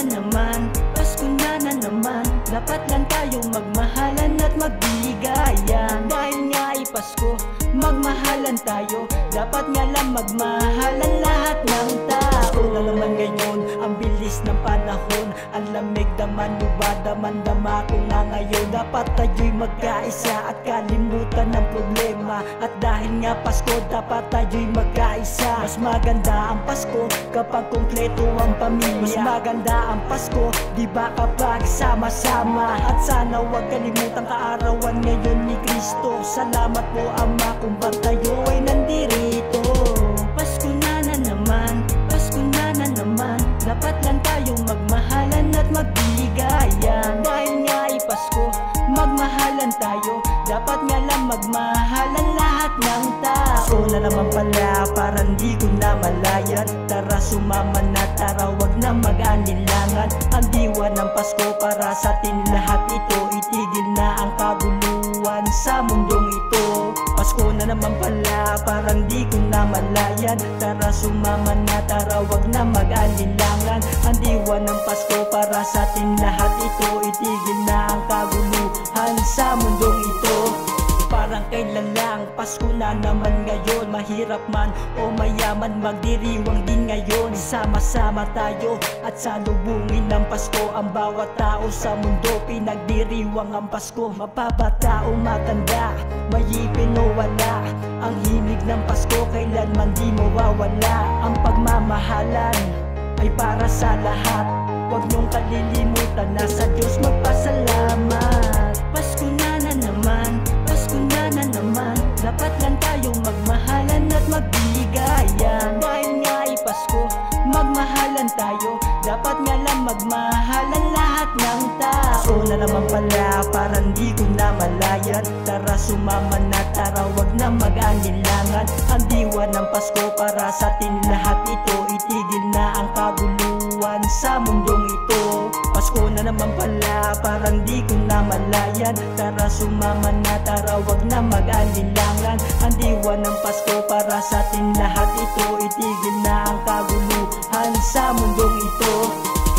naman, Pasko na naman. Dapat lang tayong magmahalan at magbigayan. Dahil nga ay Pasko, magmahalan tayo. Dapat nga lang magmahalan lahat ng tao. Na naman ngayon, ang bilis ng panahon. Ang lamig naman, daman-dama ko na ngayon. Dapat tayo'y magkaisa at kalimutan ng problema. At dahil nga Pasko, dapat tayo'y magkaisa. Mas maganda ang Pasko kapag kumpleto ang pamilya. Mas maganda ang Pasko, di ba kapag sama-sama. At sana huwag kalimutang kaarawan ngayon ni Kristo. Salamat po Ama kung ba't tayo ay nandirito. Pasko na naman, Pasko na naman. Dapat lang tayong magmahalan at magbigayan. Dahil nga ay Pasko, magmahalan tayo. Dapat nga lang magmahalan lahat ng tao. Na naman pala, parang di ko na malayan. Tara sumama na, tara wag na mag-alinlangan. Ang diwa ng Pasko para sa atin lahat ito. Itigil na ang kabuluhan sa mundong ito. Pasko na naman pala, parang di ko na malayan. Tara sumama na, tara wag na mag-alinlangan. Ang diwa ng Pasko para sa atin lahat ito. Itigil na ang kaguluhan sa mundong ito. Parang kailan lang, Pasko na naman ngayon. Mahirap man o mayaman, magdiriwang din ngayon. Sama-sama tayo at salubungin ng Pasko. Ang bawat tao sa mundo, pinagdiriwang ang Pasko. Mapabata o matanda, mayipin o wala, ang himig ng Pasko kailanman di mawawala. Ang pagmamahalan ay para sa lahat. Huwag niyong kalilimutan na sa Diyos magpasalamat. Pasko na naman, Pasko na naman. Dapat lang tayong magmahalan at magbigayan. Dahil nga ay Pasko, magmahalan tayo. Dapat nga lang magmahalan lahat ng tao. Na naman pala, parang di ko na malayan. Tara sumama na, tara wag na mag-alinlangan. Ang diwa ng Pasko para sa atin lahat ito. Itigil na ang kabuluhan sa mundong ito. Pasko na naman pala, parang di ko na malayan. Tara sumama na, tara wag na mag-alinlangan. Ang diwa ng Pasko para sa atin lahat ito. Itigil na ang kaguluhan sa mundong ito.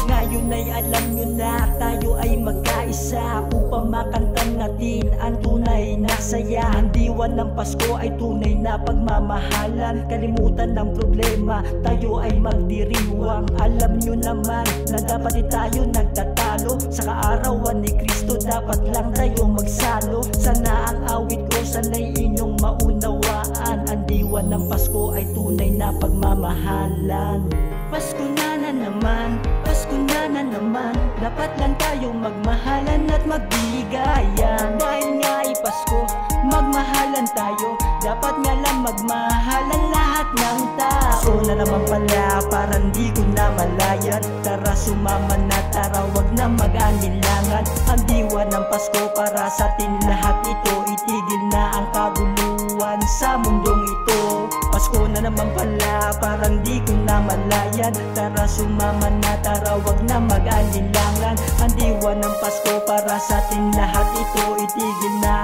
Ngayon ay alam nyo na tayo ay magkaisa upang makantan natin ang tunay na saya. Ang diwa ng Pasko ay tunay na pagmamahalan. Kalimutan ng problema, tayo ay magdiriwang. Alam nyo naman na dapat di tayo nagtatalo. Sa kaarawan ni Kristo dapat lang tayo magsalo. Sana ang awit ko, sana'y inyong maunawaan. Ang diwa ng Pasko ay tunay na pagmamahalan. Pasko na naman, Pasko na naman. Dapat lang tayong magmahalan at magbigayan. Dahil nga ay Pasko, magmahalan tayo. Dapat nga lang magmahalan lahat ng tao. Na naman pala, parang di ko na malayan. Tara sumama na, tara wag na mag-alinlangan. Ang diwa ng Pasko para sa atin lahat ito. Itigil na ang kaguluhan sa mundong ito. Pasko na naman pala, parang di ko na malayan. Tara sumama na, tara wag na mag-alinlangan. Ang diwa ng Pasko para sa atin lahat ito. Itigil na